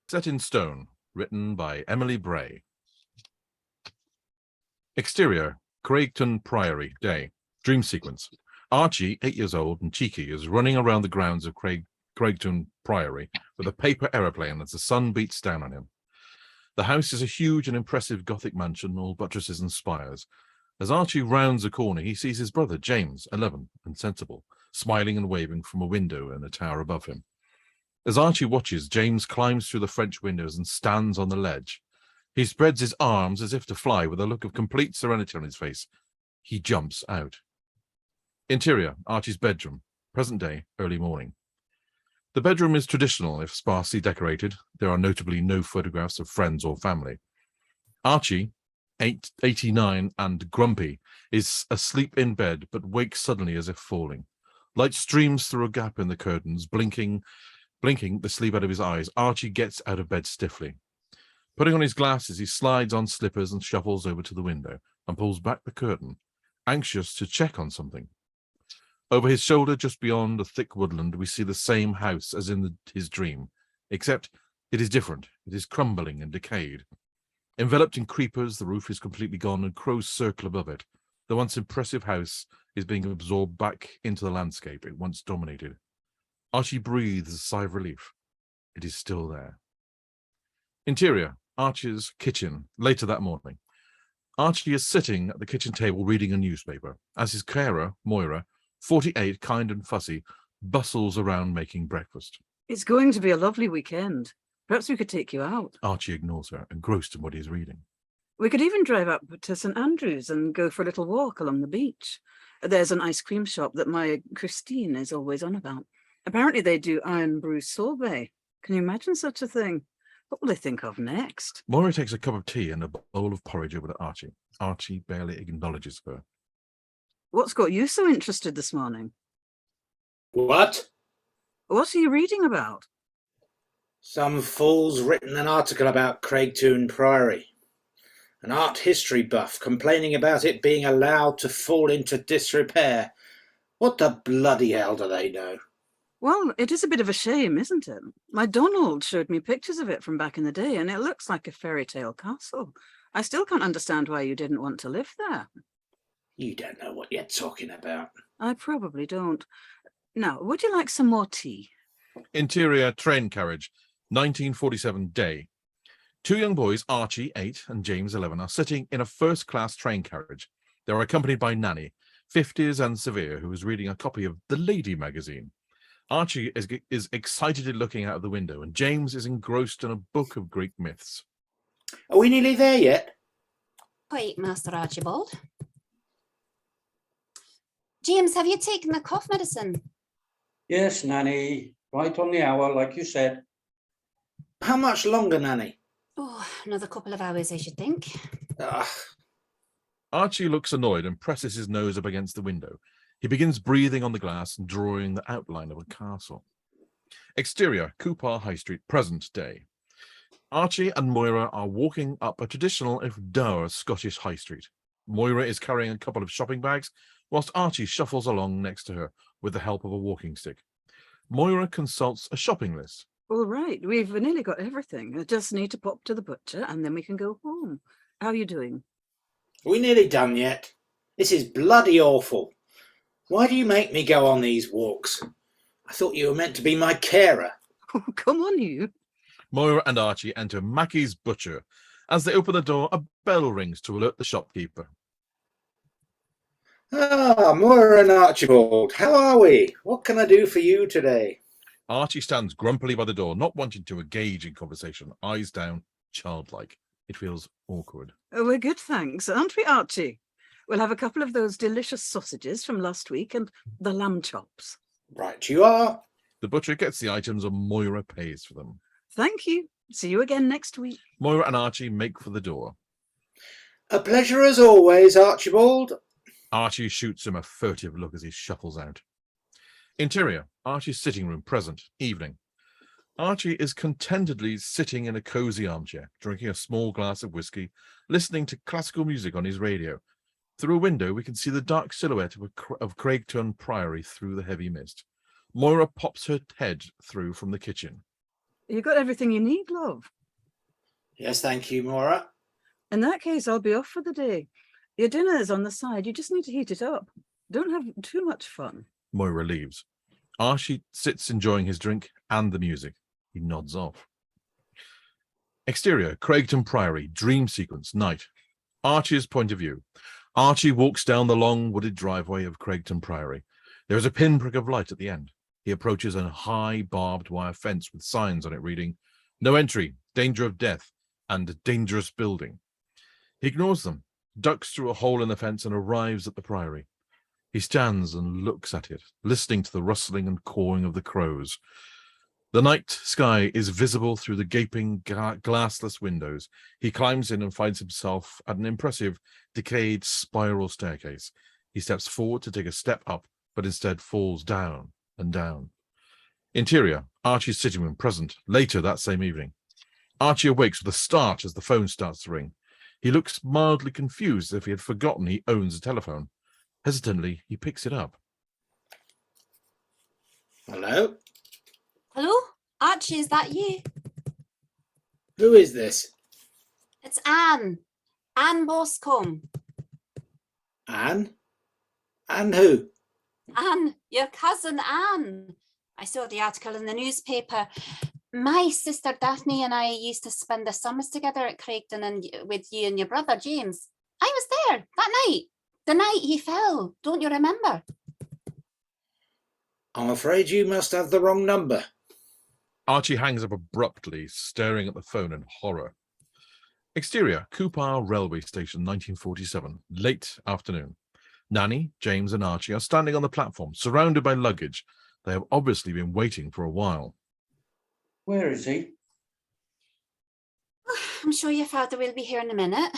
Set in Stone, written by Emily Bray. Exterior, Craigton Priory, day. Dream sequence. Archie, 8 years old and cheeky, is running around the grounds of Craigton Priory with a paper aeroplane as the sun beats down on him. The house is a huge and impressive Gothic mansion, all buttresses and spires. As Archie rounds a corner, he sees his brother, James, 11, and sensible, smiling and waving from a window in the tower above him. As Archie watches, James climbs through the French windows and stands on the ledge. He spreads his arms as if to fly with a look of complete serenity on his face. He jumps out. Interior, Archie's bedroom, present day, early morning. The bedroom is traditional, if sparsely decorated. There are notably no photographs of friends or family. Archie, 89 and grumpy, is asleep in bed, but wakes suddenly as if falling. Light streams through a gap in the curtains, blinking the sleep out of his eyes. Archie gets out of bed stiffly. Putting on his glasses, he slides on slippers and shuffles over to the window and pulls back the curtain, anxious to check on something. Over his shoulder, just beyond a thick woodland, we see the same house as in his dream, except it is different. It is crumbling and decayed. Enveloped in creepers, the roof is completely gone and crows circle above it. The once impressive house is being absorbed back into the landscape it once dominated. Archie breathes a sigh of relief. It is still there. Interior, Archie's kitchen, later that morning. Archie is sitting at the kitchen table reading a newspaper, as his carer, Moira, 48, kind and fussy, bustles around making breakfast. It's going to be a lovely weekend. Perhaps we could take you out. Archie ignores her, engrossed in what he is reading. We could even drive up to St Andrews and go for a little walk along the beach. There's an ice cream shop that my Christine is always on about. Apparently they do iron brew sorbet. Can you imagine such a thing? What will they think of next? Moira takes a cup of tea and a bowl of porridge over to Archie. Archie barely acknowledges her. What's got you so interested this morning? What? What are you reading about? Some fool's written an article about Craigton Priory. An art history buff complaining about it being allowed to fall into disrepair. What the bloody hell do they know? Well, it is a bit of a shame, isn't it? My Donald showed me pictures of it from back in the day, and it looks like a fairy tale castle. I still can't understand why you didn't want to live there. You don't know what you're talking about. I probably don't. Now, would you like some more tea? Interior, train carriage, 1947 day. Two young boys, Archie, 8, and James, 11, are sitting in a first-class train carriage. They are accompanied by Nanny, 50s and severe, who is reading a copy of The Lady magazine. Archie is excitedly looking out of the window, and James is engrossed in a book of Greek myths. Are we nearly there yet? Quite, Master Archibald. James, have you taken the cough medicine? Yes, Nanny. Right on the hour, like you said. How much longer, Nanny? Oh, another couple of hours, I should think. Ugh. Archie looks annoyed and presses his nose up against the window. He begins breathing on the glass and drawing the outline of a castle. Exterior, Coupar High Street, present day. Archie and Moira are walking up a traditional, if dour, Scottish high street. Moira is carrying a couple of shopping bags, whilst Archie shuffles along next to her with the help of a walking stick. Moira consults a shopping list. All right, we've nearly got everything. I just need to pop to the butcher and then we can go home. How are you doing? Are we nearly done yet? This is bloody awful. Why do you make me go on these walks? I thought you were meant to be my carer. Oh, come on, you. Moira and Archie enter Mackie's butcher. As they open the door, a bell rings to alert the shopkeeper. Ah, Moira and Archibald, how are we? What can I do for you today? Archie stands grumpily by the door, not wanting to engage in conversation, eyes down, childlike. It feels awkward. Oh, we're good, thanks. Aren't we, Archie? We'll have a couple of those delicious sausages from last week and the lamb chops. Right you are. The butcher gets the items and Moira pays for them. Thank you. See you again next week. Moira and Archie make for the door. A pleasure as always, Archibald. Archie shoots him a furtive look as he shuffles out. Interior, Archie's sitting room, present, evening. Archie is contentedly sitting in a cosy armchair, drinking a small glass of whiskey, listening to classical music on his radio. Through a window, we can see the dark silhouette of Craigton Priory through the heavy mist. Moira pops her head through from the kitchen. You got everything you need, love. Yes, thank you, Moira. In that case, I'll be off for the day. Your dinner is on the side. You just need to heat it up. Don't have too much fun. Moira leaves. Archie sits enjoying his drink and the music. He nods off. Exterior, Craigton Priory, dream sequence, night. Archie's point of view. Archie walks down the long wooded driveway of Craigton Priory. There is a pinprick of light at the end. He approaches a high barbed wire fence with signs on it reading, "No entry, danger of death," and "dangerous building." He ignores them, ducks through a hole in the fence and arrives at the priory. He stands and looks at it, listening to the rustling and cawing of the crows. The night sky is visible through the gaping glassless windows. He climbs in and finds himself at an impressive, decayed spiral staircase. He steps forward to take a step up, but instead falls down and down. Interior, Archie's sitting room, present, later that same evening. Archie awakes with a start as the phone starts to ring. He looks mildly confused, as if he had forgotten he owns a telephone. Hesitantly, he picks it up. Hello? Hello? Archie, is that you? Who is this? It's Anne. Anne Boscombe. Anne? Anne who? Anne, your cousin Anne. I saw the article in the newspaper. My sister Daphne and I used to spend the summers together at Craigton and with you and your brother James. I was there that night. The night he fell. Don't you remember? I'm afraid you must have the wrong number. Archie hangs up abruptly, staring at the phone in horror. Exterior, Coupar Railway Station, 1947, late afternoon. Nanny, James and Archie are standing on the platform, surrounded by luggage. They have obviously been waiting for a while. Where is he? I'm sure your father will be here in a minute.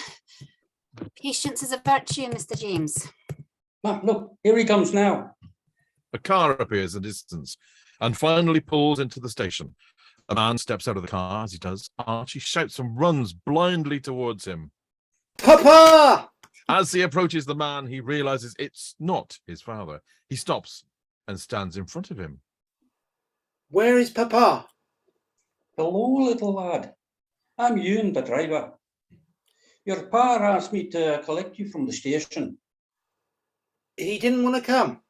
Patience is a virtue, Mr. James. Ah, look, here he comes now. A car appears in the distance and finally pulls into the station. A man steps out of the car. As he does, Archie shouts and runs blindly towards him. Papa! As he approaches the man, he realizes it's not his father. He stops and stands in front of him. Where is Papa? Hello, little lad. I'm Ewan, the driver. Your pa asked me to collect you from the station. He didn't want to come.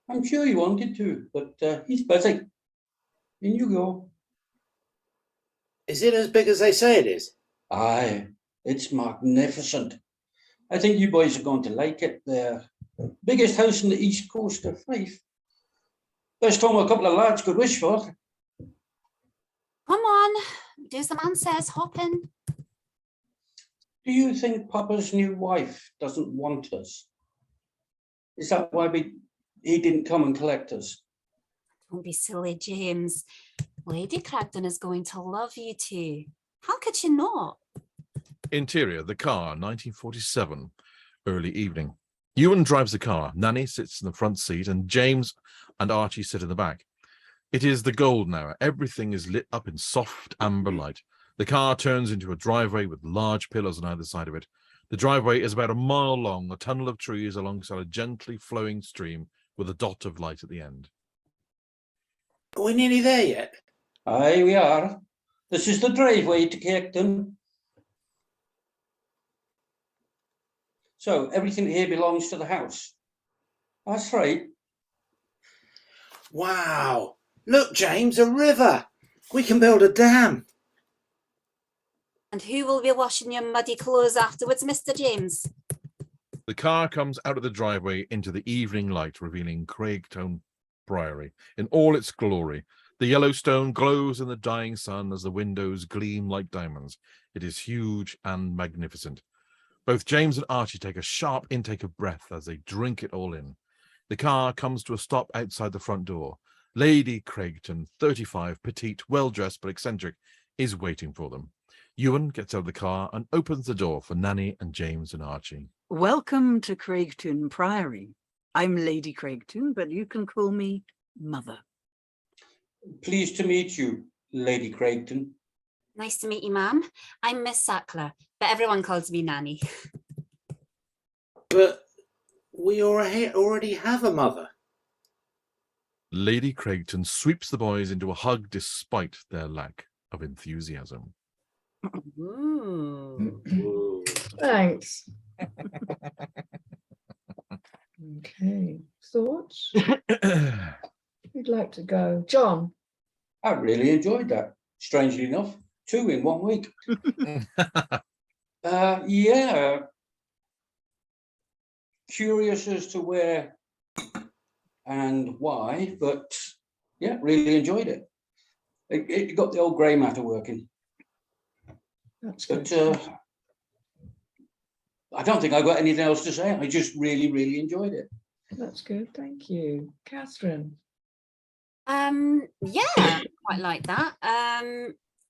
I'm sure he wanted to, but he's busy. In you go. Is it as big as they say it is? Aye, it's magnificent. I think you boys are going to like it. The biggest house on the east coast of Fife. Best home a couple of lads could wish for. Come on, do as the man says, hop in. Do you think Papa's new wife doesn't want us? Is that why he didn't come and collect us? Don't be silly, James. Lady Cragton is going to love you too. How could she not? Interior, the car, 1947, early evening. Ewan drives the car. Nanny sits in the front seat and James and Archie sit in the back. It is the golden hour. Everything is lit up in soft amber light. The car turns into a driveway with large pillars on either side of it. The driveway is about a mile long, a tunnel of trees alongside a gently flowing stream with a dot of light at the end. Are we nearly there yet? Aye, we are. This is the driveway to Caketon. So everything here belongs to the house. That's right. Wow. Look, James, a river. We can build a dam. And who will be washing your muddy clothes afterwards, Mr. James? The car comes out of the driveway into the evening light, revealing Craigton Priory in all its glory. The yellow stone glows in the dying sun as the windows gleam like diamonds. It is huge and magnificent. Both James and Archie take a sharp intake of breath as they drink it all in. The car comes to a stop outside the front door. Lady Craigton, 35, petite, well-dressed but eccentric, is waiting for them. Ewan gets out of the car and opens the door for Nanny and James and Archie. Welcome to Craigton Priory. I'm Lady Craigton, but you can call me Mother. Pleased to meet you, Lady Craigton. Nice to meet you, ma'am. I'm Miss Sackler, but everyone calls me Nanny. But we already have a mother. Lady Craigton sweeps the boys into a hug despite their lack of enthusiasm. Ooh. Ooh. Thanks. Okay. Thoughts? Who'd like to go? John. I really enjoyed that. Strangely enough, 2 in 1 week. Yeah. Curious as to where and why, but yeah, really enjoyed it. It got the old grey matter working. That's But good. I don't think I've got anything else to say. I just really enjoyed it. That's good. Thank you. Catherine. Yeah, quite like that.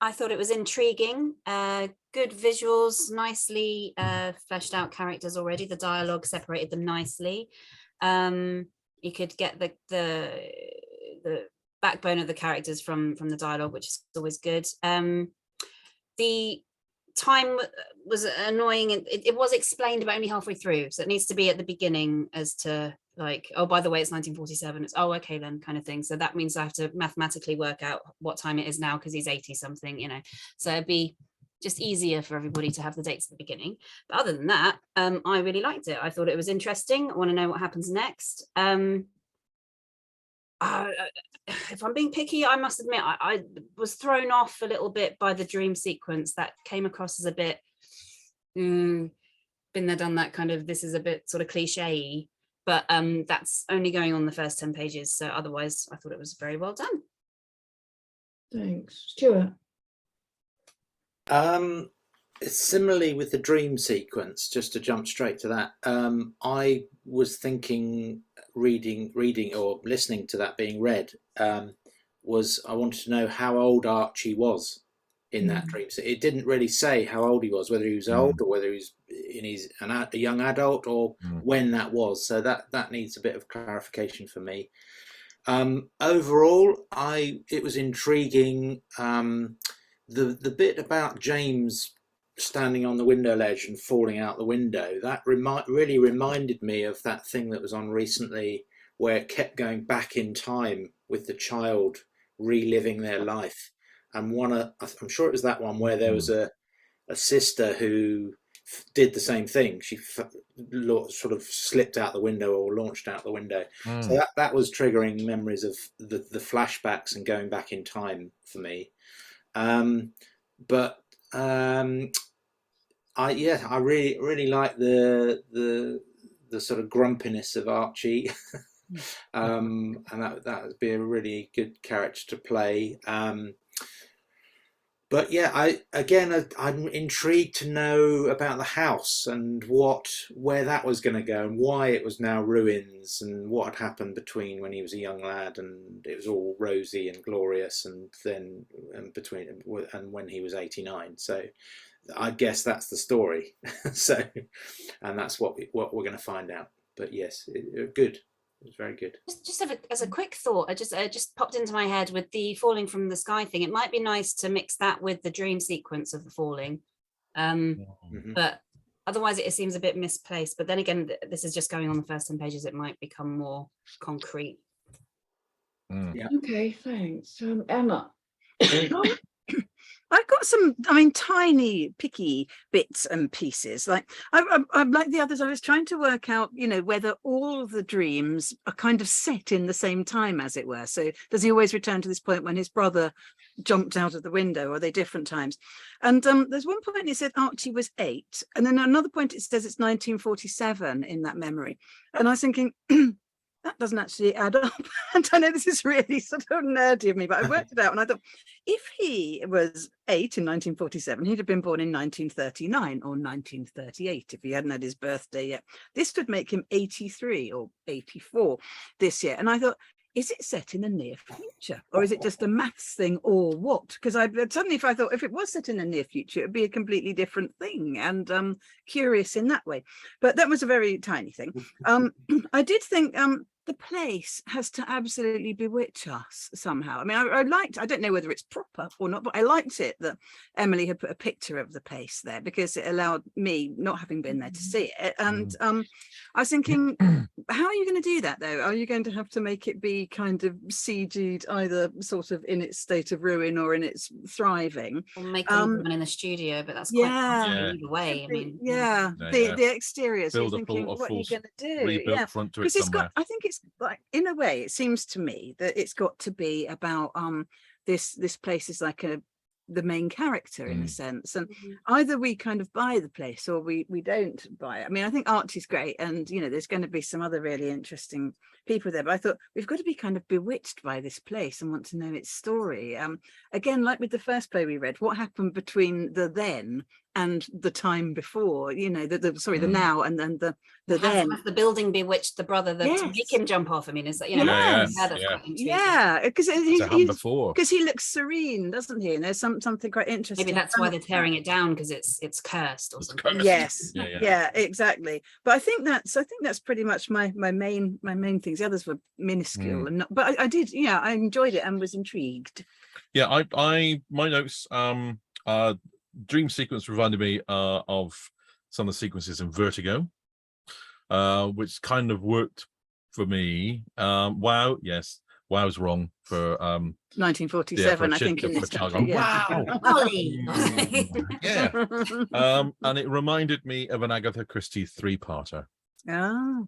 I thought it was intriguing, good visuals, nicely fleshed out characters already. The dialogue separated them nicely. You could get the backbone of the characters from the dialogue, which is always good. The time was annoying, and it was explained but only halfway through, so it needs to be at the beginning as to like, oh, by the way, it's 1947. It's, oh, okay then, kind of thing. So that means I have to mathematically work out what time it is now because he's 80 something, you know. So it'd be just easier for everybody to have the dates at the beginning. But other than that, I really liked it. I thought it was interesting. I want to know what happens next. If I'm being picky, I must admit I was thrown off a little bit by the dream sequence. That came across as a bit been there, done that, kind of, this is a bit sort of cliche, but that's only going on the first 10 pages. So otherwise, I thought it was very well done. Thanks. Stewart. Similarly with the dream sequence, just to jump straight to that, I was thinking, reading or listening to that being read, was I wanted to know how old Archie was in that dream. So it didn't really say how old he was, whether he was old or whether he was a young adult, or when that was. So that needs a bit of clarification for me. Overall, it was intriguing. The bit about James standing on the window ledge and falling out the window, that really reminded me of that thing that was on recently, where it kept going back in time with the child reliving their life. And I'm sure it was that one where there was a sister who did the same thing. She sort of slipped out the window or launched out the window. So that was triggering memories of the flashbacks and going back in time for me. But I really like the sort of grumpiness of Archie, and that would be a really good character to play. But yeah, I'm intrigued to know about the house and where that was going to go and why it was now ruins, and what had happened between when he was a young lad and it was all rosy and glorious, and then and when he was 89. So I guess that's the story. So, and that's what we're going to find out. But yes, good. It was very good. Just as a quick thought, it just popped into my head with the falling from the sky thing. It might be nice to mix that with the dream sequence of the falling, but otherwise it seems a bit misplaced. But then again, this is just going on the first 10 pages. It might become more concrete. Yeah. Okay, thanks. Emma. I've got some, tiny, picky bits and pieces. Like I'm like the others, I was trying to work out, whether all the dreams are kind of set in the same time, as it were. So does he always return to this point when his brother jumped out of the window, or are they different times? And there's one point it said Archie was 8, and then another point it says it's 1947 in that memory. And I was thinking, that doesn't actually add up. And I know this is really sort of nerdy of me, but I worked it out and I thought, if he was 8 in 1947, he'd have been born in 1939 or 1938 if he hadn't had his birthday yet. This would make him 83 or 84 this year. And I thought, is it set in the near future, or is it just a maths thing, or what? Because I thought if it was set in the near future, it'd be a completely different thing, and curious in that way. But that was a very tiny thing. I did think the place has to absolutely bewitch us somehow. I mean, I liked, I don't know whether it's proper or not, but I liked it that Emily had put a picture of the place there, because it allowed me, not having been there, to see it. And I was thinking, how are you going to do that though? Are you going to have to make it be kind of CG'd, either sort of in its state of ruin or in its thriving? Or make one in the studio, but that's quite costly either way. I mean, the exteriors. Build you're a thinking, full, what are you going to do? rebuilt front to it Because it's somewhere. got, I think it's like, in a way, it seems to me that it's got to be about this place is like the main character in a sense, and either we kind of buy the place or we don't buy it. I mean, I think Archie's great, and you know, there's going to be some other really interesting people there, but I thought we've got to be kind of bewitched by this place and want to know its story. Again, like with the first play we read, what happened between the then and the time before, you know, the now and then the then. Has the building bewitched the brother to make him jump off? I mean, is that, you know, because before, because he looks serene, doesn't he? And there's something quite interesting. Maybe that's why they're tearing it down, because it's cursed or something. Cursed. Yes, yeah, exactly. But I think that's pretty much my main things. The others were minuscule and not, but I did, I enjoyed it and was intrigued. Yeah, I my notes, dream sequence reminded me of some of the sequences in Vertigo, which kind of worked for me. Wow, yes, wow's wrong for 1947, I think. In this country, wow. Yeah. And it reminded me of an Agatha Christie 3-parter. Oh.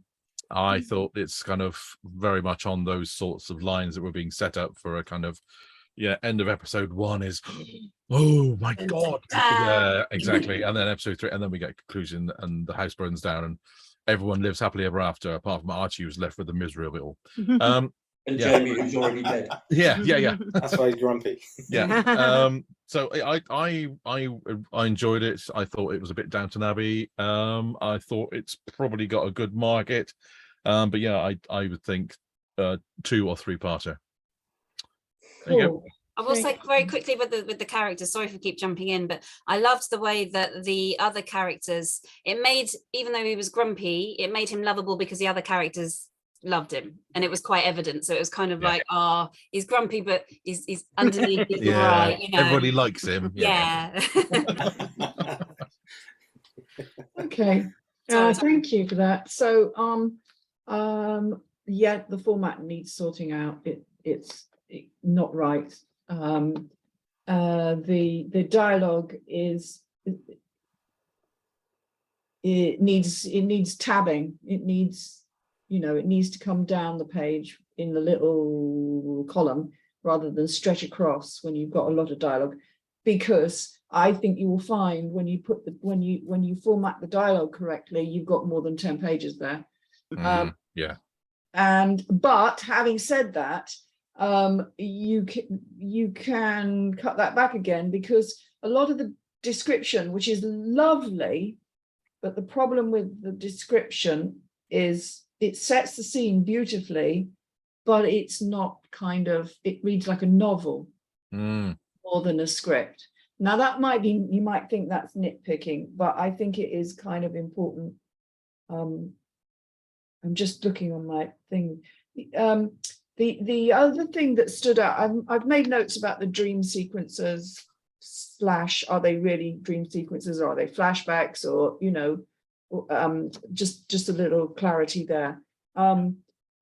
I thought it's kind of very much on those sorts of lines that were being set up for a kind of end of episode 1 is oh my god, exactly, and then episode 3, and then we get conclusion and the house burns down and everyone lives happily ever after, apart from Archie, who's left with the misery of it all. And Jamie, who's already dead. Yeah. That's why he's grumpy. So I enjoyed it. I thought it was a bit Downton Abbey. I thought it's probably got a good market, but I would think 2 or 3-parter. There you go. I will say very quickly with the characters, sorry if we keep jumping in, but I loved the way that the other characters, it made, even though he was grumpy, it made him lovable because the other characters loved him, and it was quite evident. So it was kind of like, he's grumpy, but he's underneath, he's right, you know. Everybody likes him. Okay. Thank you for that. So the format needs sorting out. It's not right. The dialogue is, it needs tabbing. It needs to come down the page in the little column rather than stretch across when you've got a lot of dialogue, because I think you will find when you when you format the dialogue correctly, you've got more than 10 pages there. But having said that, you can cut that back again, because a lot of the description, which is lovely, but the problem with the description is it sets the scene beautifully, but it's not it reads like a novel more than a script. Now that you might think that's nitpicking, but I think it is kind of important. I'm just looking on my thing. The other thing that stood out, I've made notes about the dream sequences / are they really dream sequences, or are they flashbacks, or just a little clarity there.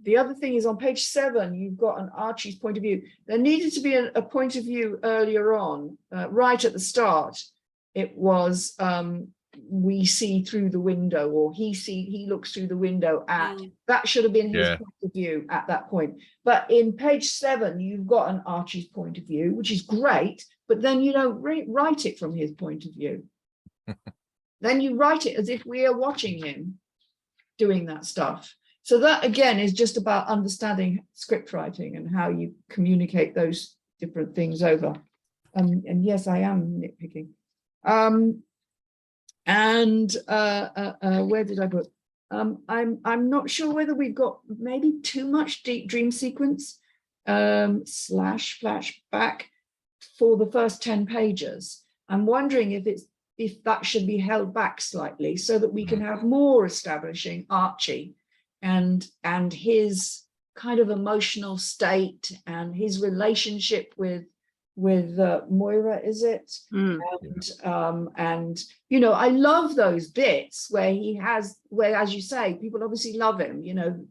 The other thing is on page 7, you've got an Archie's point of view. There needed to be a point of view earlier on, right at the start. It was we see through the window, or he looks through the window at, that should have been his point of view at that point. But in page 7, you've got an Archie's point of view, which is great, but then you don't write it from his point of view. Then you write it as if we are watching him doing that stuff. So that again is just about understanding script writing and how you communicate those different things over. And yes, I am nitpicking. Where did I put? I'm not sure whether we've got maybe too much deep dream sequence / flashback for the first 10 pages. I'm wondering if that should be held back slightly so that we can have more establishing Archie, and his kind of emotional state and his relationship with Moira, is it? Mm. And you know, I love those bits where, as you say, people obviously love him, you know,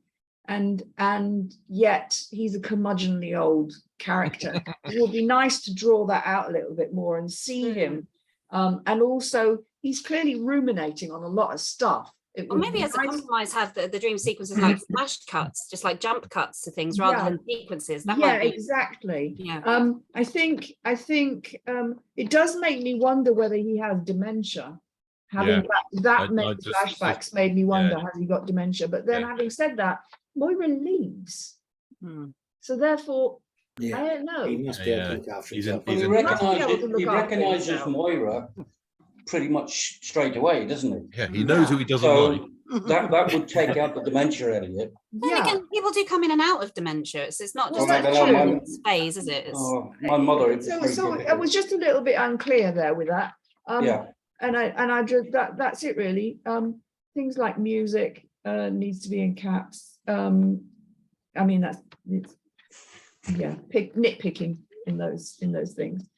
and yet he's a curmudgeonly old character. It would be nice to draw that out a little bit more and see him. And also, he's clearly ruminating on a lot of stuff. Or maybe as a compromise, have the dream sequences like flash cuts, just like jump cuts to things rather than sequences. That might be, exactly. Yeah. I think it does make me wonder whether he has dementia. Having that many flashbacks made me wonder, has he got dementia? But then having said that, Moira leaves. So therefore, I don't know. He must be able to look after himself. He recognises Moira pretty much straight away, doesn't he? Yeah, he knows who he doesn't like. That would take out the dementia, Elliott. Then again, people do come in and out of dementia. It's not just Well, a phase, is it? My mother. So it was just a little bit unclear there with that. And I just that's it really. Things like music needs to be in caps. I mean nitpicking in those things.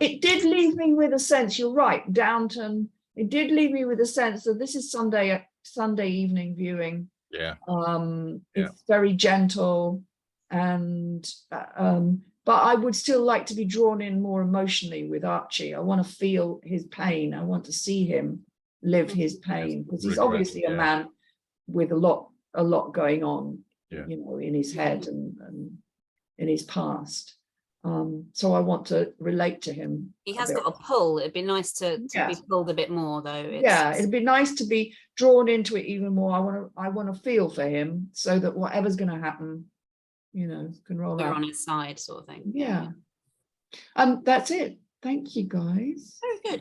It did leave me with a sense, you're right, Downton, it did leave me with a sense that this is Sunday evening viewing. It's very gentle, and but I would still like to be drawn in more emotionally with Archie. I want to feel his pain. I want to see him live his pain, because he's obviously a man with a lot going on, you know, in his head and in his past. So I want to relate to him. He has got a pull. It'd be nice to be pulled a bit more, though. It'd be nice to be drawn into it even more. I want to feel for him, so that whatever's going to happen, you know, can roll out. We're on his side, sort of thing. That's it. Thank you, guys. Very good.